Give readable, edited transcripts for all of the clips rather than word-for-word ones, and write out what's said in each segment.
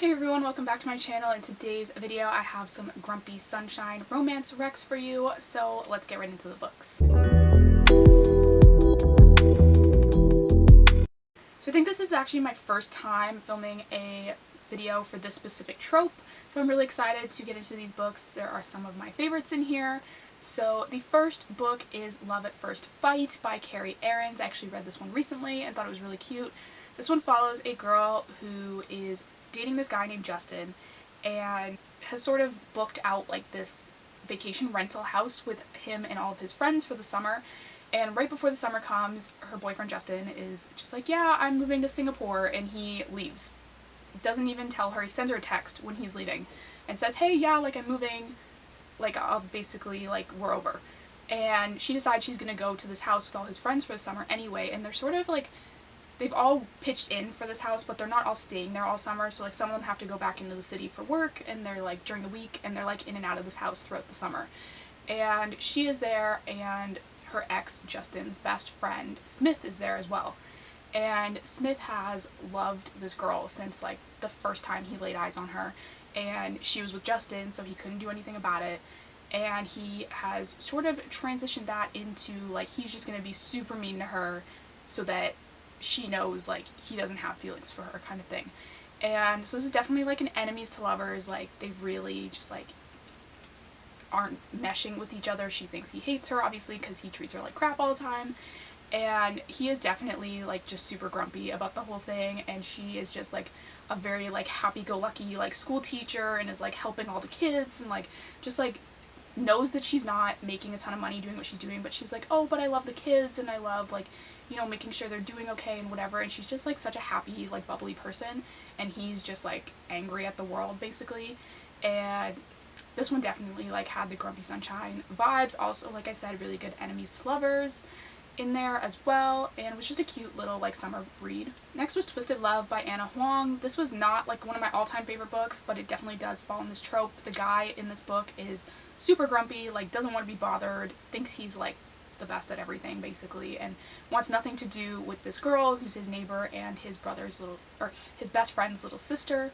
Hey everyone, welcome back to my channel. In today's video I have some Grumpy Sunshine romance recs for you, so let's get right into the books. So I think this is actually my first time filming a video for this specific trope, so I'm really excited to get into these books. There are some of my favorites in here. So the first book is Love at First Fight by Carrie. I actually read this one recently and thought it was really cute. This one follows a girl who is dating this guy named Justin and has sort of booked out like this vacation rental house with him and all of his friends for the summer. And right before the summer comes, her boyfriend Justin is just like, yeah, I'm moving to Singapore, and he leaves. Doesn't even tell her. He sends her a text when he's leaving and says, hey, yeah, like I'm moving, like I'll basically, like, we're over. And she decides she's gonna go to this house with all his friends for the summer anyway, and they're sort of like, they've all pitched in for this house, but they're not all staying there all summer, so like some of them have to go back into the city for work, and they're like during the week, and they're like in and out of this house throughout the summer. And she is there, and her ex, Justin's best friend, Smith, is there as well. And Smith has loved this girl since like the first time he laid eyes on her, and she was with Justin, so he couldn't do anything about it. And he has sort of transitioned that into like he's just gonna be super mean to her so that she knows like he doesn't have feelings for her, kind of thing. And so this is definitely like an enemies to lovers, like they really just like aren't meshing with each other. She thinks he hates her obviously because he treats her like crap all the time, and he is definitely like just super grumpy about the whole thing, and she is just like a very like happy-go-lucky like school teacher and is like helping all the kids and like just like knows that she's not making a ton of money doing what she's doing, but she's like, oh, but I love the kids and I love like, you know, making sure they're doing okay and whatever. And she's just like such a happy, like bubbly person, and he's just like angry at the world basically. And this one definitely like had the Grumpy Sunshine vibes. Also, like I said, really good enemies to lovers in there as well, and it was just a cute little like summer read. Next was Twisted Love by Huang. This was not like one of my all-time favorite books, but it definitely does fall in this trope. The guy in this book is super grumpy, like doesn't want to be bothered, thinks he's like the best at everything basically, and wants nothing to do with this girl who's his neighbor and his brother's little, or his best friend's little sister.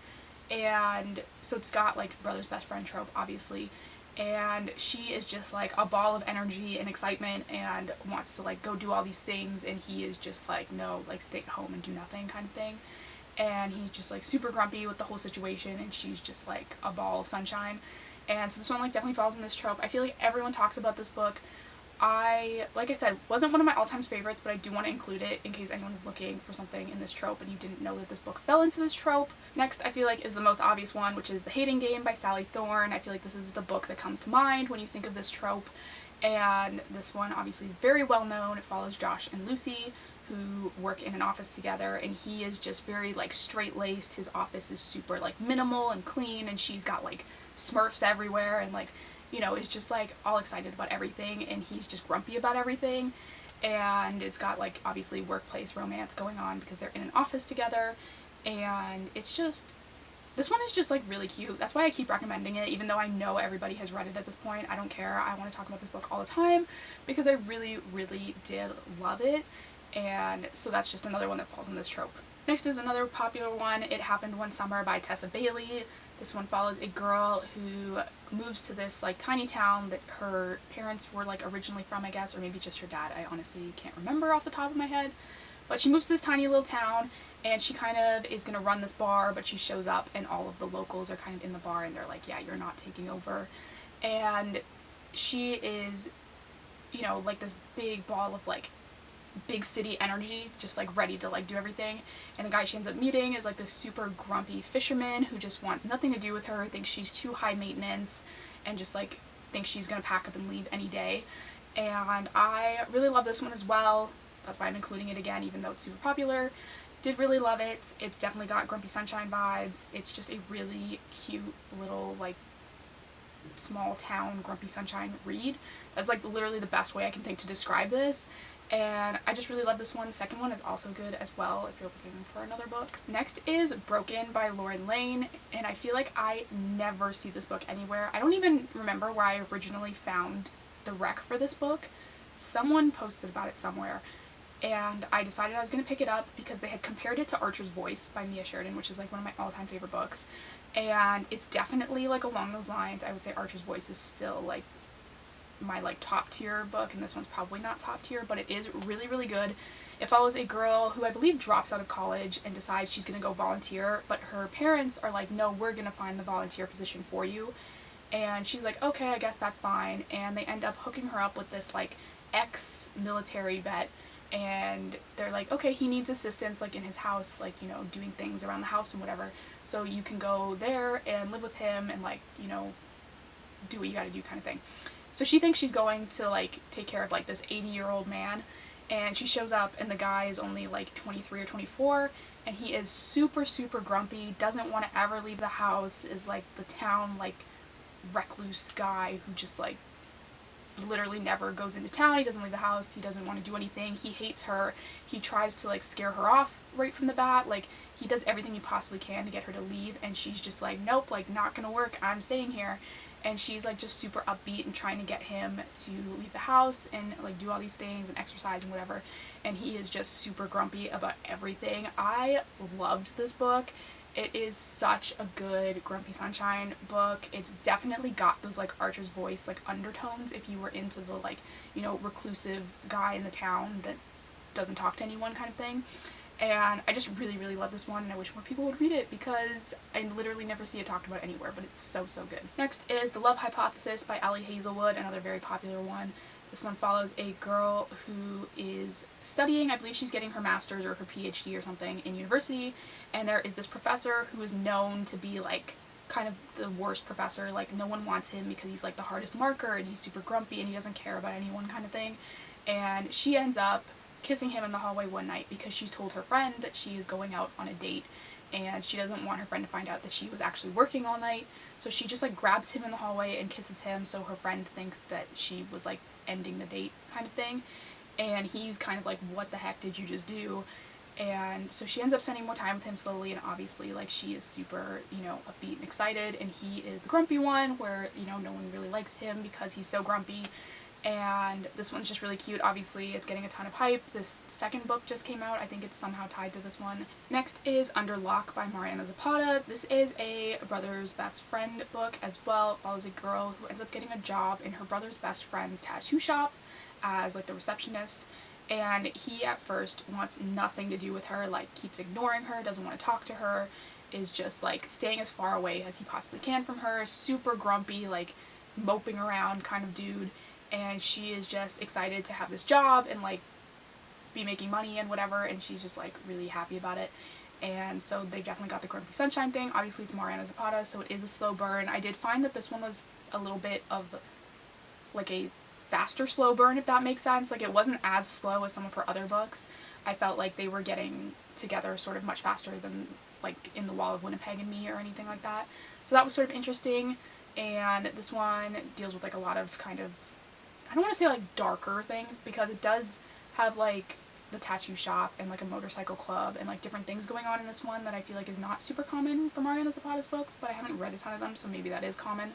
And so it's got like brother's best friend trope obviously, and she is just like a ball of energy and excitement and wants to like go do all these things, and he is just like, no, like stay at home and do nothing, kind of thing. And he's just like super grumpy with the whole situation, and she's just like a ball of sunshine. And so this one like definitely falls in this trope. I feel like everyone talks about this book. Like I said, wasn't one of my all-time favorites, but I do want to include it in case anyone is looking for something in this trope and you didn't know that this book fell into this trope. Next, I feel like is the most obvious one, which is The Hating Game by Sally Thorne. I feel like this is the book that comes to mind when you think of this trope. And this one obviously is very well known. It follows Josh and Lucy, who work in an office together, and he is just very like straight-laced. His office is super like minimal and clean, and she's got like Smurfs everywhere and like, you know, is just like all excited about everything, and he's just grumpy about everything. And it's got like obviously workplace romance going on because they're in an office together, and it's just, this one is just like really cute. That's why I keep recommending it, even though I know everybody has read it at this point. I don't care. I want to talk about this book all the time because I really, really did love it. And so that's just another one that falls in this trope. Next is another popular one, It Happened One Summer by Tessa. This one follows a girl who moves to this like tiny town that her parents were like originally from, I guess, or maybe just her dad. I honestly can't remember off the top of my head. But she moves to this tiny little town, and she kind of is going to run this bar, but she shows up and all of the locals are kind of in the bar and they're like, yeah, you're not taking over. And she is, you know, like this big ball of like big city energy, just like ready to like do everything. And the guy she ends up meeting is like this super grumpy fisherman who just wants nothing to do with her, thinks she's too high maintenance, and just like thinks she's gonna pack up and leave any day. And I really love this one as well. That's why I'm including it again, even though it's super popular. Did really love it. It's definitely got Grumpy Sunshine vibes. It's just a really cute little like small town Grumpy Sunshine read. That's like literally the best way I can think to describe this. And I just really love this one. The second one is also good as well if you're looking for another book. Next is Broken by Layne, and I feel like I never see this book anywhere. I don't even remember where I originally found the rec for this book. Someone posted about it somewhere, and I decided I was going to pick it up because they had compared it to Archer's Voice by Mia Sheridan, which is like one of my all-time favorite books, and it's definitely like along those lines. I would say Archer's Voice is still like my like top tier book, and this one's probably not top tier, but it is really, really good. It follows a girl who I believe drops out of college and decides she's going to go volunteer, but her parents are like, no, we're going to find the volunteer position for you. And she's like, okay, I guess that's fine. And they end up hooking her up with this like ex-military vet, and they're like, okay, he needs assistance like in his house, like, you know, doing things around the house and whatever, so you can go there and live with him and like, you know, do what you gotta do kind of thing. So she thinks she's going to like take care of like this 80-year-old man, and she shows up and the guy is only like 23 or 24, and he is super, super grumpy, doesn't want to ever leave the house, is like the town like recluse guy who just like literally never goes into town. He doesn't leave the house, he doesn't want to do anything, he hates her, he tries to like scare her off right from the bat, like he does everything he possibly can to get her to leave, and she's just like, nope, like not gonna work, I'm staying here. And she's like just super upbeat and trying to get him to leave the house and like do all these things and exercise and whatever, and he is just super grumpy about everything. I loved this book. It is such a good Grumpy Sunshine book. It's definitely got those like Archer's Voice like undertones if you were into the like, you know, reclusive guy in the town that doesn't talk to anyone kind of thing. And I just really, really love this one, and I wish more people would read it because I literally never see it talked about anywhere, but it's so, so good. Next is The Love Hypothesis by Hazelwood, another very popular one. This one follows a girl who is studying, I believe she's getting her master's or her PhD or something in university, and there is this professor who is known to be like kind of the worst professor, like no one wants him because he's like the hardest marker and he's super grumpy and he doesn't care about anyone kind of thing. And she ends up kissing him in the hallway one night because she's told her friend that she is going out on a date, and she doesn't want her friend to find out that she was actually working all night, so she just like grabs him in the hallway and kisses him, so her friend thinks that she was like ending the date kind of thing, and he's kind of like, what the heck did you just do? And so she ends up spending more time with him slowly, and obviously like she is super, you know, upbeat and excited, and he is the grumpy one where, you know, no one really likes him because he's so grumpy. And this one's just really cute. Obviously it's getting a ton of hype. This second book just came out. I think it's somehow tied to this one. Next is Under Locke by Mariana Zapata. This is a brother's best friend book as well. It follows a girl who ends up getting a job in her brother's best friend's tattoo shop as like the receptionist, and he at first wants nothing to do with her, like keeps ignoring her, doesn't want to talk to her, is just like staying as far away as he possibly can from her, super grumpy, like moping around kind of dude. And she is just excited to have this job and like be making money and whatever, and she's just like really happy about it. And so they've definitely got the Grumpy Sunshine thing. Obviously it's Mariana Zapata, so it is a slow burn. I did find that this one was a little bit of like a faster slow burn, if that makes sense. Like it wasn't as slow as some of her other books. I felt like they were getting together sort of much faster than like In the Wall of Winnipeg and Me or anything like that. So that was sort of interesting. And this one deals with like a lot of kind of, I don't want to say like darker things, because it does have like the tattoo shop and like a motorcycle club and like different things going on in this one that I feel like is not super common for Mariana Zapata's books, but I haven't read a ton of them, so maybe that is common.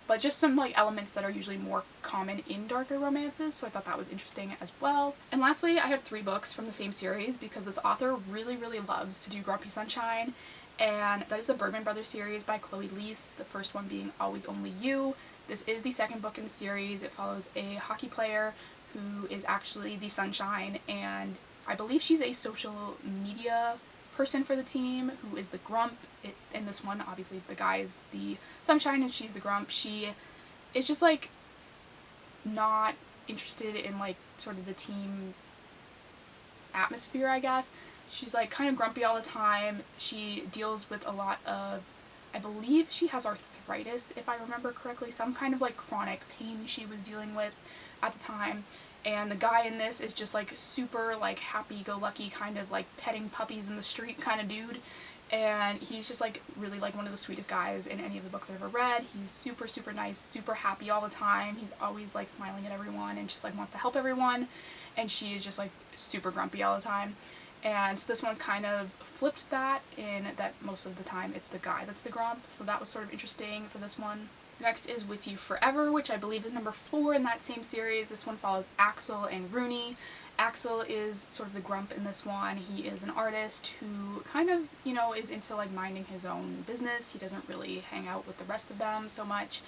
But just some like elements that are usually more common in darker romances, so I thought that was interesting as well. And lastly, I have 3 books from the same series because this author really, really loves to do Grumpy Sunshine, and that is the Bergman Brothers series by Chloe Liese, the first one being Always Only You. This is the second book in the series. It follows a hockey player who is actually the Sunshine, and I believe she's a social media person for the team who is the Grump. In this one, obviously the guy is the Sunshine and she's the Grump. She is just like not interested in like sort of the team atmosphere, I guess. She's like kind of grumpy all the time. She deals with a lot of, I believe she has arthritis, if I remember correctly, some kind of like chronic pain she was dealing with at the time. And the guy in this is just like super like happy-go-lucky, kind of like petting puppies in the street kind of dude. And he's just like really like one of the sweetest guys in any of the books I've ever read. He's super, super nice, super happy all the time. He's always like smiling at everyone and just like wants to help everyone. And she is just like super grumpy all the time. And so this one's kind of flipped that, in that most of the time it's the guy that's the grump, so that was sort of interesting for this one. Next is With You Forever, which I believe is number 4 in that same series. This one follows Axel and Rooney Axel is sort of the grump in this one. He is an artist who kind of, you know, is into like minding his own business. He doesn't really hang out with the rest of them so much.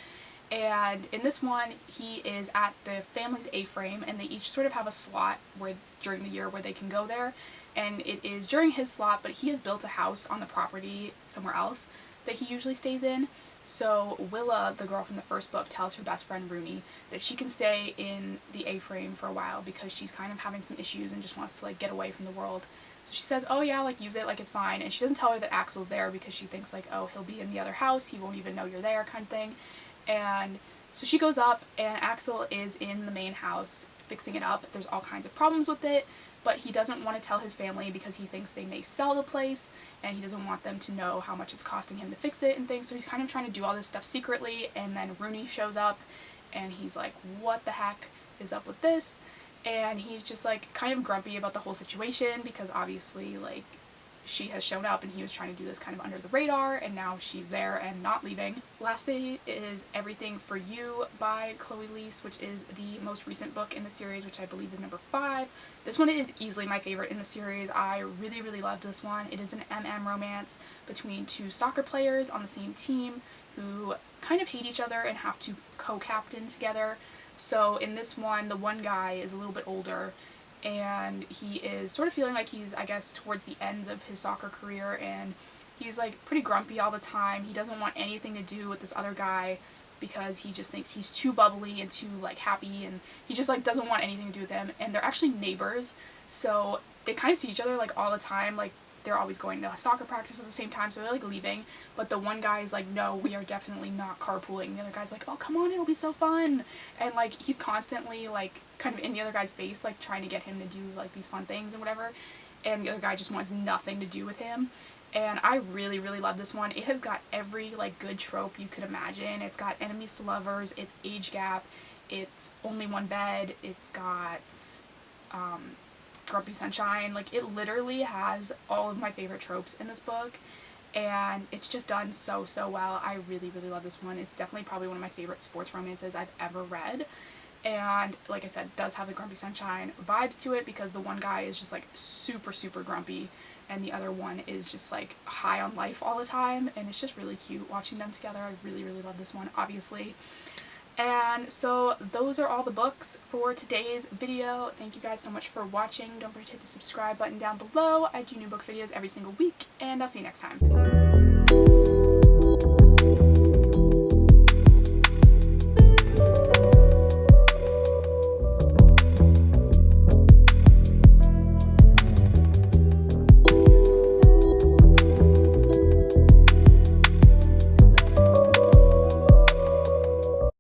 And in this one, he is at the family's A-frame, and they each sort of have a slot where during the year where they can go there. And it is during his slot, but he has built a house on the property somewhere else that he usually stays in. So Willa, the girl from the first book, tells her best friend Rooney that she can stay in the A-frame for a while because she's kind of having some issues and just wants to like get away from the world. So she says, oh yeah, like use it, like it's fine. And she doesn't tell her that Axel's there because she thinks like, oh, he'll be in the other house, he won't even know you're there kind of thing. And so she goes up and Axel is in the main house fixing it up. There's all kinds of problems with it, but he doesn't want to tell his family because he thinks they may sell the place and he doesn't want them to know how much it's costing him to fix it and things. So he's kind of trying to do all this stuff secretly, and then Rooney shows up and he's like, what the heck is up with this? And he's just like kind of grumpy about the whole situation because obviously like she has shown up and he was trying to do this kind of under the radar, and now she's there and not leaving. Lastly is Everything for You by Chloe Liese, which is the most recent book in the series, which I believe is number 5. This one is easily my favorite in the series. I really loved this one. It is an MM romance between 2 soccer players on the same team who kind of hate each other and have to co-captain together. So in this one, the one guy is a little bit older and he is sort of feeling like he's, I guess, towards the ends of his soccer career, and he's like pretty grumpy all the time. He doesn't want anything to do with this other guy because he just thinks he's too bubbly and too like happy, and he just like doesn't want anything to do with him. And they're actually neighbors, so they kind of see each other like all the time. Like they're always going to soccer practice at the same time, so they're like leaving, but the one guy is like, no, we are definitely not carpooling. The other guy's like, oh come on, it'll be so fun. And like he's constantly like kind of in the other guy's face, like trying to get him to do like these fun things and whatever, and the other guy just wants nothing to do with him. And I really love this one. It has got every like good trope you could imagine. It's got enemies to lovers, it's age gap, it's only one bed, it's got grumpy sunshine. Like it literally has all of my favorite tropes in this book, and it's just done so well. I really love this one. It's definitely probably one of my favorite sports romances I've ever read. And like I said, does have the grumpy sunshine vibes to it because the one guy is just like super grumpy and the other one is just like high on life all the time, and it's just really cute watching them together. I really love this one, obviously. And so those are all the books for today's video. Thank you guys so much for watching. Don't forget to hit the subscribe button down below. I do new book videos every single week, and I'll see you next time.